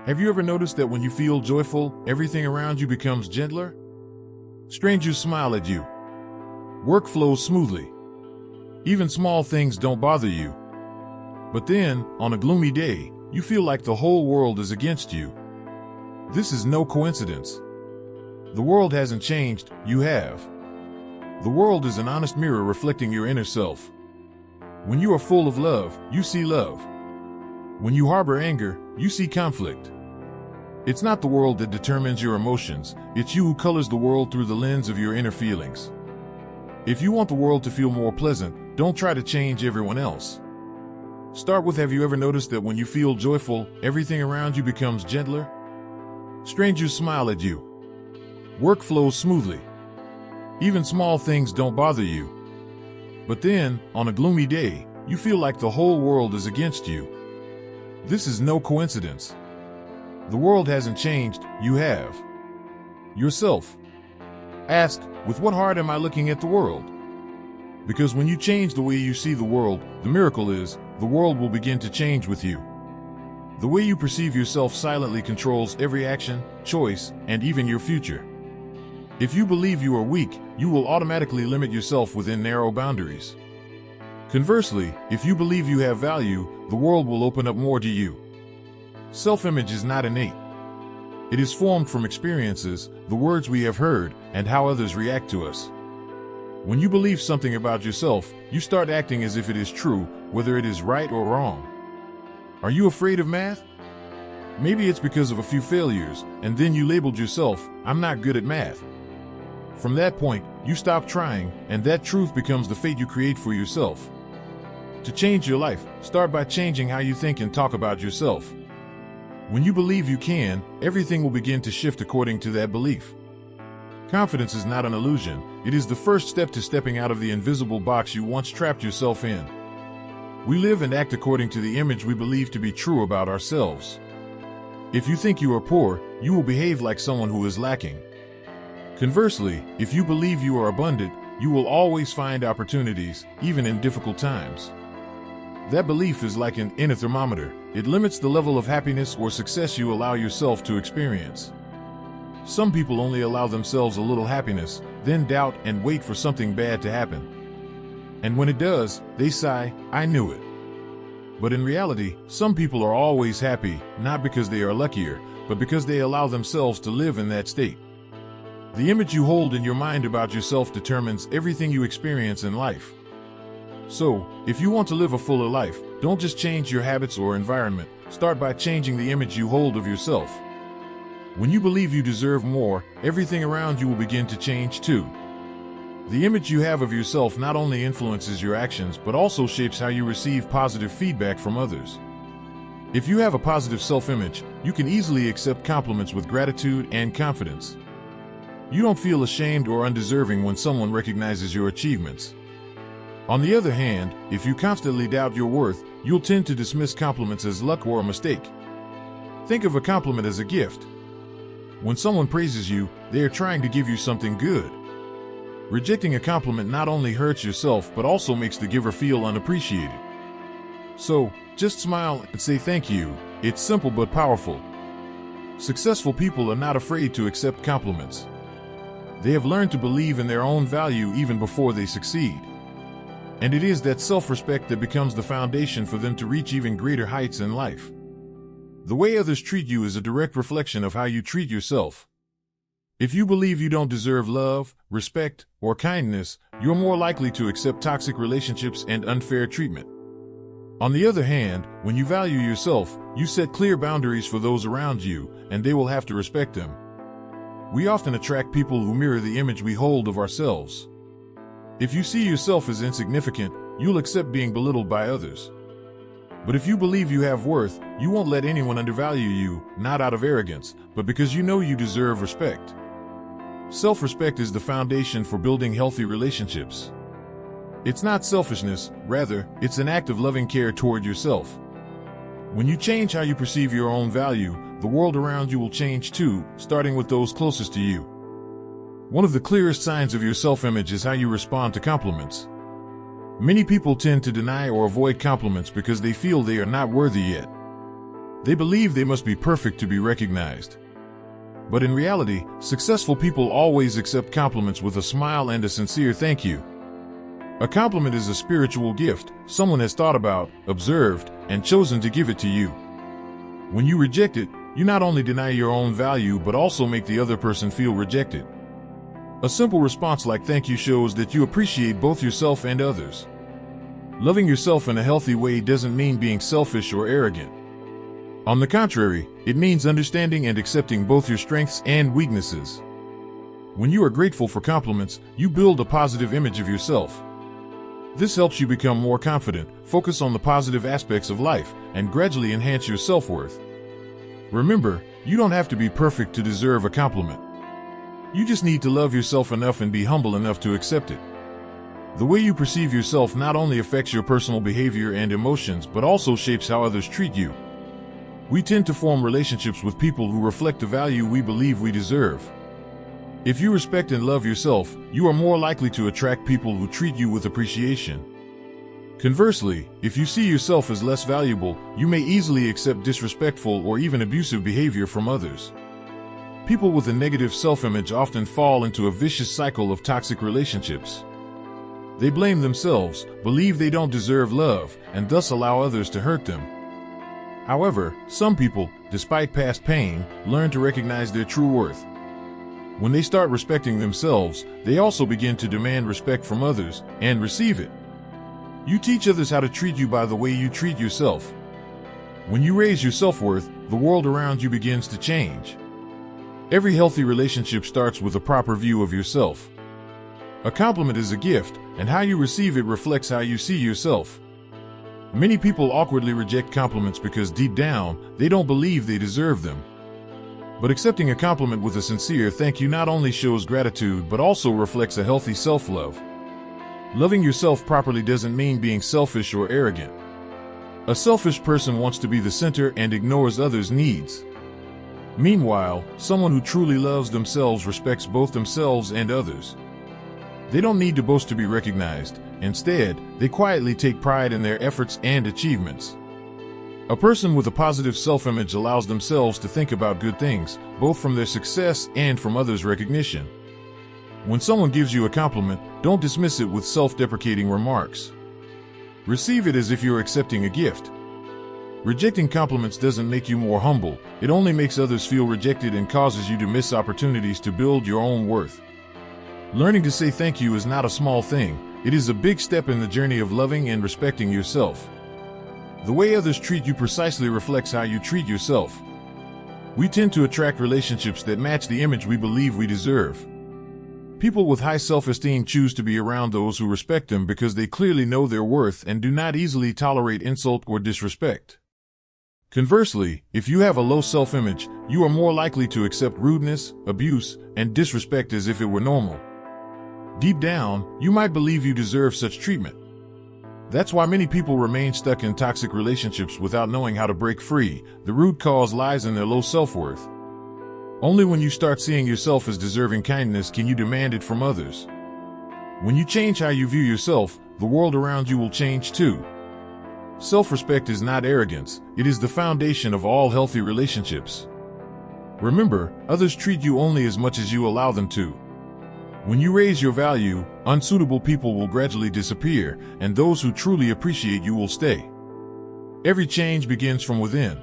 Have you ever noticed that when you feel joyful, everything around you becomes gentler? Strangers smile at you. Work flows smoothly. Even small things don't bother you. But then, on a gloomy day, you feel like the whole world is against you. This is no coincidence. The world hasn't changed, you have. The world is an honest mirror reflecting your inner self. When you are full of love, you see love. When you harbor anger, you see conflict. It's not the world that determines your emotions, it's you who colors the world through the lens of your inner feelings. If you want the world to feel more pleasant, don't try to change everyone else. Start with, have you ever noticed that when you feel joyful, everything around you becomes gentler? Strangers smile at you. Work flows smoothly. Even small things don't bother you. But then, on a gloomy day, you feel like the whole world is against you. This is no coincidence. The world hasn't changed, you have. Yourself. Ask, with what heart am I looking at the world? Because when you change the way you see the world, the miracle is, the world will begin to change with you. The way you perceive yourself silently controls every action, choice, and even your future. If you believe you are weak, you will automatically limit yourself within narrow boundaries. Conversely, if you believe you have value, the world will open up more to you. Self-image is not innate. It is formed from experiences, the words we have heard, and how others react to us. When you believe something about yourself, you start acting as if it is true, whether it is right or wrong. Are you afraid of math? Maybe it's because of a few failures, and then you labeled yourself, I'm not good at math. From that point, you stop trying, and that truth becomes the fate you create for yourself. To change your life, start by changing how you think and talk about yourself. When you believe you can, everything will begin to shift according to that belief. Confidence is not an illusion, it is the first step to stepping out of the invisible box you once trapped yourself in. We live and act according to the image we believe to be true about ourselves. If you think you are poor, you will behave like someone who is lacking. Conversely, if you believe you are abundant, you will always find opportunities, even in difficult times. That belief is like an inner thermometer. It limits the level of happiness or success you allow yourself to experience. Some people only allow themselves a little happiness, then doubt and wait for something bad to happen. And when it does, they sigh, I knew it. But in reality, some people are always happy, not because they are luckier, but because they allow themselves to live in that state. The image you hold in your mind about yourself determines everything you experience in life. So, if you want to live a fuller life, don't just change your habits or environment, start by changing the image you hold of yourself. When you believe you deserve more, everything around you will begin to change too. The image you have of yourself not only influences your actions but also shapes how you receive positive feedback from others. If you have a positive self-image, you can easily accept compliments with gratitude and confidence. You don't feel ashamed or undeserving when someone recognizes your achievements. On the other hand, if you constantly doubt your worth, you'll tend to dismiss compliments as luck or a mistake. Think of a compliment as a gift. When someone praises you, they are trying to give you something good. Rejecting a compliment not only hurts yourself but also makes the giver feel unappreciated. So, just smile and say thank you. It's simple but powerful. Successful people are not afraid to accept compliments. They have learned to believe in their own value even before they succeed. And it is that self-respect that becomes the foundation for them to reach even greater heights in life. The way others treat you is a direct reflection of how you treat yourself. If you believe you don't deserve love, respect, or kindness, you're more likely to accept toxic relationships and unfair treatment. On the other hand, when you value yourself, you set clear boundaries for those around you, and they will have to respect them. We often attract people who mirror the image we hold of ourselves. If you see yourself as insignificant, you'll accept being belittled by others. But if you believe you have worth, you won't let anyone undervalue you, not out of arrogance, but because you know you deserve respect. Self-respect is the foundation for building healthy relationships. It's not selfishness, rather, it's an act of loving care toward yourself. When you change how you perceive your own value, the world around you will change too, starting with those closest to you. One of the clearest signs of your self-image is how you respond to compliments. Many people tend to deny or avoid compliments because they feel they are not worthy yet. They believe they must be perfect to be recognized. But in reality, successful people always accept compliments with a smile and a sincere thank you. A compliment is a spiritual gift someone has thought about, observed, and chosen to give it to you. When you reject it, you not only deny your own value but also make the other person feel rejected. A simple response like thank you shows that you appreciate both yourself and others. Loving yourself in a healthy way doesn't mean being selfish or arrogant. On the contrary, it means understanding and accepting both your strengths and weaknesses. When you are grateful for compliments, you build a positive image of yourself. This helps you become more confident, focus on the positive aspects of life, and gradually enhance your self-worth. Remember, you don't have to be perfect to deserve a compliment. You just need to love yourself enough and be humble enough to accept it. The way you perceive yourself not only affects your personal behavior and emotions but also shapes how others treat you. We tend to form relationships with people who reflect the value we believe we deserve. If you respect and love yourself, you are more likely to attract people who treat you with appreciation. Conversely, if you see yourself as less valuable, you may easily accept disrespectful or even abusive behavior from others. People with a negative self-image often fall into a vicious cycle of toxic relationships. They blame themselves, believe they don't deserve love, and thus allow others to hurt them. However, some people, despite past pain, learn to recognize their true worth. When they start respecting themselves, they also begin to demand respect from others and receive it. You teach others how to treat you by the way you treat yourself. When you raise your self-worth, the world around you begins to change. Every healthy relationship starts with a proper view of yourself. A compliment is a gift, and how you receive it reflects how you see yourself. Many people awkwardly reject compliments because deep down, they don't believe they deserve them. But accepting a compliment with a sincere thank you not only shows gratitude but also reflects a healthy self-love. Loving yourself properly doesn't mean being selfish or arrogant. A selfish person wants to be the center and ignores others' needs. Meanwhile, someone who truly loves themselves respects both themselves and others. They don't need to boast to be recognized. Instead, they quietly take pride in their efforts and achievements. A person with a positive self-image allows themselves to think about good things, both from their success and from others' recognition. When someone gives you a compliment, don't dismiss it with self-deprecating remarks. Receive it as if you're accepting a gift. Rejecting compliments doesn't make you more humble, it only makes others feel rejected and causes you to miss opportunities to build your own worth. Learning to say thank you is not a small thing, it is a big step in the journey of loving and respecting yourself. The way others treat you precisely reflects how you treat yourself. We tend to attract relationships that match the image we believe we deserve. People with high self-esteem choose to be around those who respect them because they clearly know their worth and do not easily tolerate insult or disrespect. Conversely, if you have a low self-image, you are more likely to accept rudeness, abuse, and disrespect as if it were normal. Deep down, you might believe you deserve such treatment. That's why many people remain stuck in toxic relationships without knowing how to break free. The root cause lies in their low self-worth. Only when you start seeing yourself as deserving kindness can you demand it from others. When you change how you view yourself, the world around you will change too. Self-respect is not arrogance, it is the foundation of all healthy relationships. Remember, others treat you only as much as you allow them to. When you raise your value, unsuitable people will gradually disappear, and those who truly appreciate you will stay. Every change begins from within.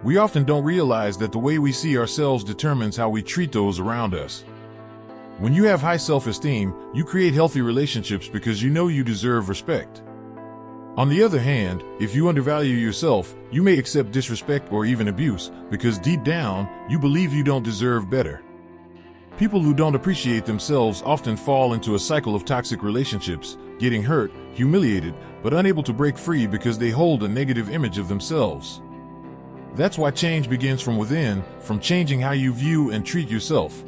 We often don't realize that the way we see ourselves determines how we treat those around us. When you have high self-esteem, you create healthy relationships because you know you deserve respect. On the other hand, if you undervalue yourself, you may accept disrespect or even abuse because deep down, you believe you don't deserve better. People who don't appreciate themselves often fall into a cycle of toxic relationships, getting hurt, humiliated, but unable to break free because they hold a negative image of themselves. That's why change begins from within, from changing how you view and treat yourself.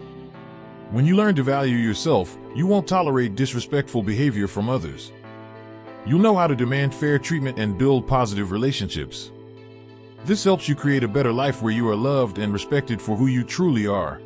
When you learn to value yourself, you won't tolerate disrespectful behavior from others. You'll know how to demand fair treatment and build positive relationships. This helps you create a better life where you are loved and respected for who you truly are.